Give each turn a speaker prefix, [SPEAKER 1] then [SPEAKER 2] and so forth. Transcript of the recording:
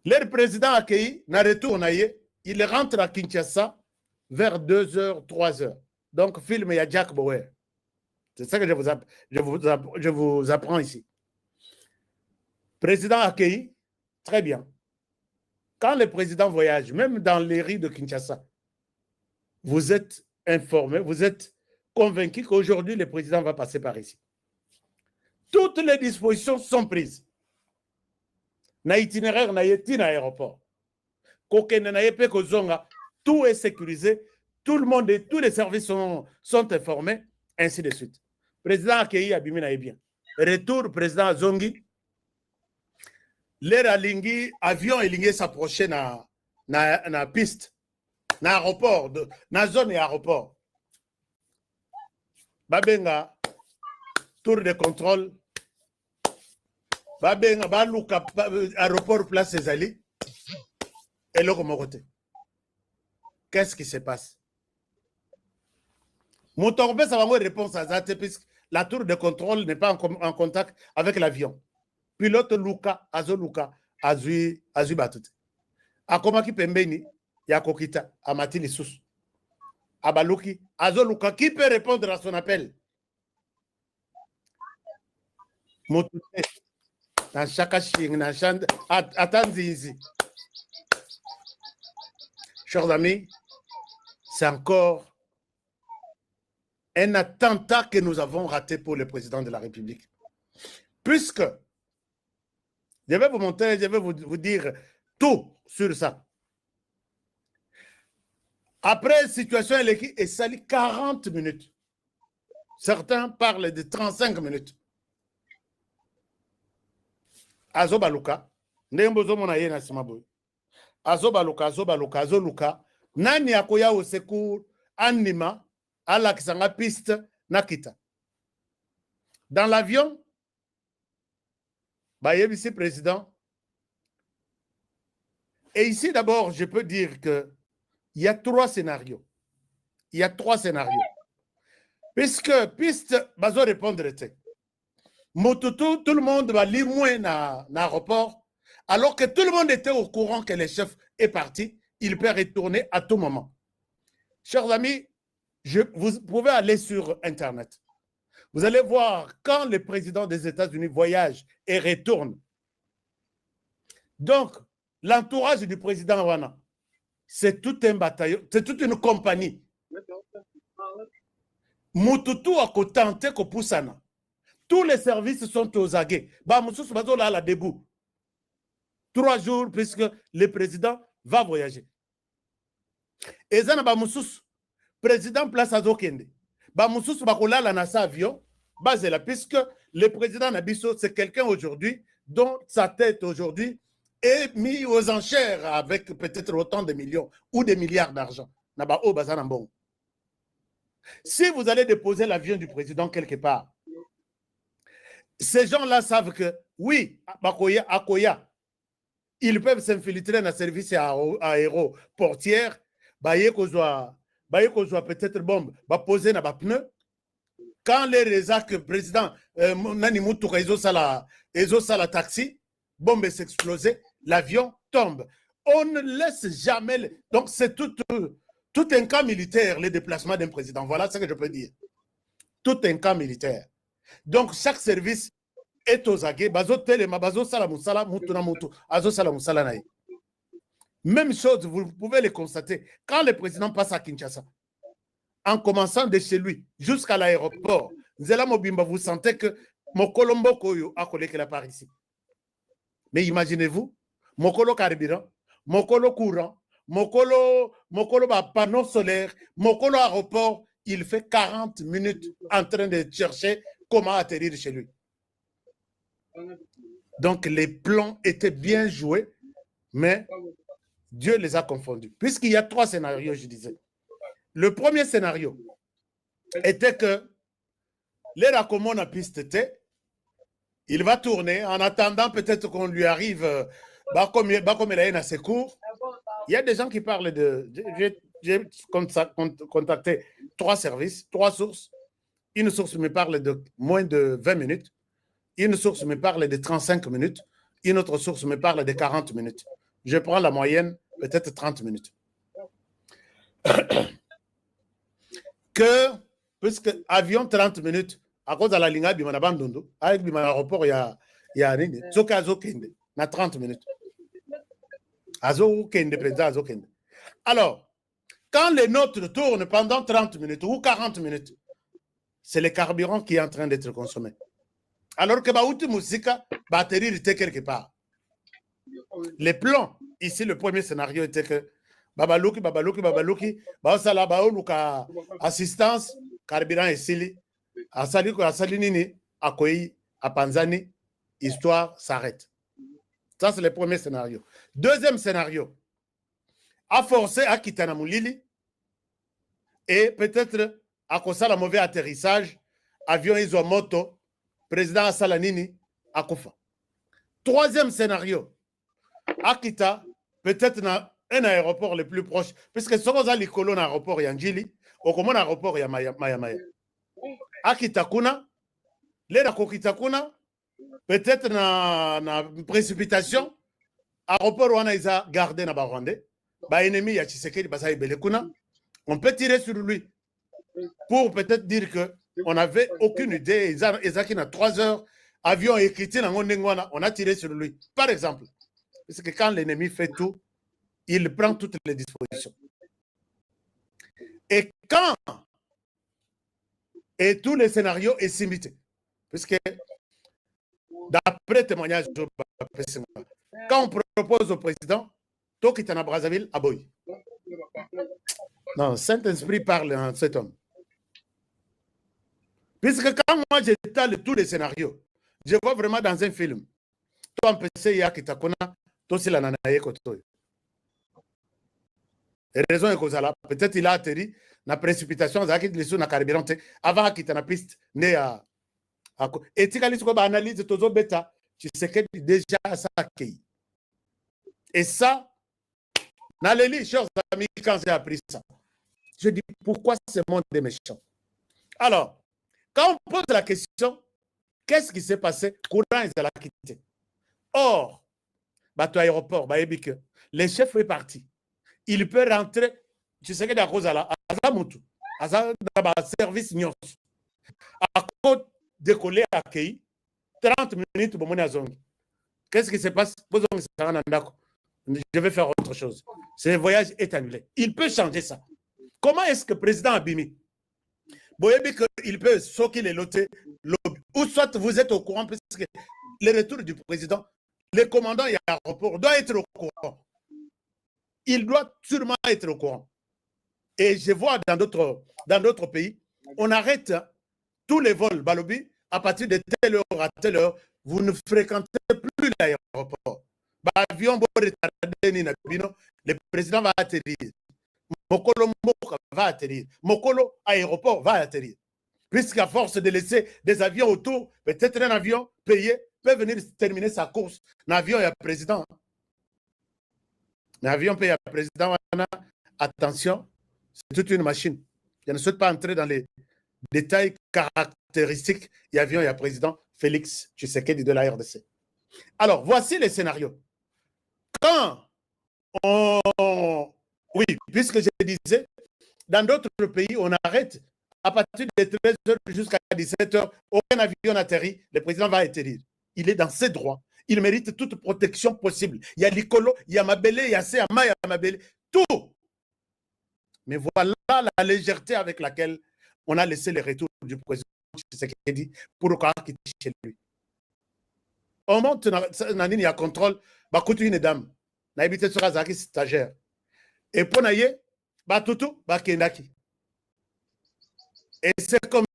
[SPEAKER 1] Leur président accueilli, il rentre à Kinshasa vers 2h, 3h. Donc, film, il y a Jack Bauer. C'est ça que je vous apprends ici. Président accueilli, très bien. Quand le président voyage, même dans les rues de Kinshasa, vous êtes informé, vous êtes convaincu qu'aujourd'hui, le président va passer par ici. Toutes les dispositions sont prises. Na itinéraire, na yeti na aéroport. Tout est sécurisé, tout le monde et tous les services sont informés, ainsi de suite. Président accueilli Abimi na bien. Retour, président Zongi. L'air alingi, avion elingi s'approcher na piste, na aéroport, na zone et aéroport. Babenga, tour de contrôle. Babenga, baluka, aéroport place Ezali. Et là, qu'est-ce qui se passe? Motorbe, ça va avoir une réponse à ça, puisque la tour de contrôle n'est pas en contact avec l'avion. Pilote Luka, Azo Luka, Azui Batute. Akomaki Pembeni, Yakokita, Amatili Sous. Abaluki, Azo Luka, qui peut répondre à son appel? Motute, dans chaque ching, dans chaque. Attendez ici. Chers amis, c'est encore un attentat que nous avons raté pour le président de la République. Puisque, je vais vous montrer, je vais vous dire tout sur ça. Après, situation est salie 40 minutes. Certains parlent de 35 minutes. Azobaluka, Nembozo Monaye na Simaboy. Azobaluka, nani akoya au secours, anima, ala kisanga piste, nakita. Dans l'avion, Bayebisi président. Et ici, d'abord, je peux dire qu'il y a 3 scénarios. Il y a 3 scénarios. Puisque piste, bazo répondre, Motutu, tout le monde va lire moins dans l'aéroport. Alors que tout le monde était au courant que le chef est parti, il peut retourner à tout moment. Chers amis, vous pouvez aller sur Internet. Vous allez voir quand le président des États-Unis voyage et retourne. Donc, l'entourage du président Wana, c'est tout un bataillon, c'est toute une compagnie. Mututu a tenté que poussana. Tous les services sont aux aguets. Bah, Moussous Bazo là, la debout. 3 jours, puisque le président va voyager. Et ça, le président place à Zokende. Bamoussous Bakola la nasa avion, basé là, puisque le président Nabiso, c'est quelqu'un aujourd'hui dont sa tête aujourd'hui est mise aux enchères avec peut-être autant de millions ou des milliards d'argent. Si vous allez déposer l'avion du président quelque part, ces gens-là savent que, oui, Akoya, ils peuvent s'infiltrer dans le service aéroportière, peut-être bombe, poser dans le pneu. Quand les réseaux que le président Nanimutu la taxi, bombe s'explose, l'avion tombe. On ne laisse jamais. Donc, c'est tout un cas militaire, les déplacements d'un président. Voilà ce que je peux dire. Tout un cas militaire. Donc, chaque service est aux aguets. Même chose, vous pouvez le constater. Quand le président passe à Kinshasa, en commençant de chez lui jusqu'à l'aéroport, vous sentez que Mokolombo Koyo a collé que la part ici. Mais imaginez-vous, Mokolo carburant, Mokolo courant, Mokolo panneau solaire, Mokolo aéroport, il fait 40 minutes en train de chercher comment atterrir chez lui. Donc les plans étaient bien joués, mais Dieu les a confondus. Puisqu'il y a 3 scénarios, je disais. Le premier scénario était que les raccommons à piste T, il va tourner en attendant peut-être qu'on lui arrive comme il a un secours. Il y a des gens qui parlent de... J'ai contacté 3 services, 3 sources. Une source me parle de moins de 20 minutes. Une source me parle de 35 minutes. Une autre source me parle de 40 minutes. je prends la moyenne, peut-être 30 minutes. Que, puisque avion 30 minutes, à cause de la ligne, il y a avec l'aéroport, il y a rien. Sauf qu'à Zokende, na 30 minutes. Alors, quand les nôtres tournent pendant 30 minutes ou 40 minutes, c'est le carburant qui est en train d'être consommé. Alors que Baouti Moussika, batterie était quelque part. Les plans, ici, le premier scénario était que Babalouki, Baosala, Baoluka, assistance, carburant et sili, à Salinini, à Koyi, à Panzani, histoire s'arrête. Ça, c'est le premier scénario. Deuxième scénario, à forcer à Kitanamoulili et peut-être à cause de la mauvais atterrissage, avion Isomoto, président Salanini, à Koufa. Troisième scénario, Akita, peut-être dans un aéroport le plus proche, puisque ce qu'on a les colonnes aéroport Yangili, au commun aéroport Maya. Akita Kuna, les Rakokita Kuna, peut-être dans précipitation, aéroport où on a gardé dans Barwande, ennemi ya Tshisekedi Basaï Belekuna, on peut tirer sur lui pour peut-être dire qu'on n'avait aucune idée. Ils ont 3 heures, avion écrit, on a tiré sur lui. Par exemple, parce que quand l'ennemi fait tout, il prend toutes les dispositions. Et quand, et tous les scénarios est simité, puisque d'après témoignage, quand on propose au président, Tokitana Brazzaville, à Boy. Non, Saint-Esprit parle en cet homme. Puisque quand moi j'étale tous les scénarios, je vois vraiment dans un film. Toi, en PC, il y a Kitakona, toi, c'est la nanaye koto. Et raison est que ça, peut-être il a atterri, la précipitation, il a quitté les sous, na carburant, avant qu'il ait la piste, né à. Et tu as analyse de bêta, tu sais que déjà ça a accueilli. Et ça, dans les lits, chers amis, quand j'ai appris ça, je dis pourquoi ce monde est méchant. Alors, quand on pose la question, qu'est-ce qui s'est passé? Courant, ils ont quitté. Or, bateau aéroport, le chef est parti. Il peut rentrer, tu sais que à cause de la Azamutu, à service Nyos, à cause décoller à Kei, 30 minutes pour mon azongi. Qu'est-ce qui se passe? Je vais faire autre chose. Ce voyage est annulé. Il peut changer ça. Comment est-ce que le président Abimi, il peut soquer les lotés, ou soit vous êtes au courant, parce que le retour du président, le commandant et l'aéroport doit être au courant. Il doit sûrement être au courant. Et je vois dans d'autres pays, on arrête tous les vols Balobi à partir de telle heure à telle heure. Vous ne fréquentez plus l'aéroport. L'avion le président va atterrir. Mokolo va atterrir. Mokolo aéroport va atterrir. Puisqu'à force de laisser des avions autour, peut-être un avion payé peut venir terminer sa course. L'avion est président. L'avion payé à président. Attention, c'est toute une machine. Je ne souhaite pas entrer dans les détails caractéristiques. Il y a avion et président Félix Tshisekedi de la RDC. Alors, voici les scénarios. Quand oui, puisque je disais, dans d'autres pays, on arrête à partir de 13h jusqu'à 17h, aucun avion n'atterrit, le président va atterrir. Il est dans ses droits. Il mérite toute protection possible. Il y a l'Icolo, il y a Mabélé, il y a Seama, il y a Mabélé, tout. Mais voilà la légèreté avec laquelle on a laissé les retours du président Tshisekedi pour le cas qui est chez lui. On monte dans il y a contrôle, bah coûte une dame, n'a habité sur Azaki stagiaire. Et pour naïe, bah toutou, bah kendaki. Et c'est comme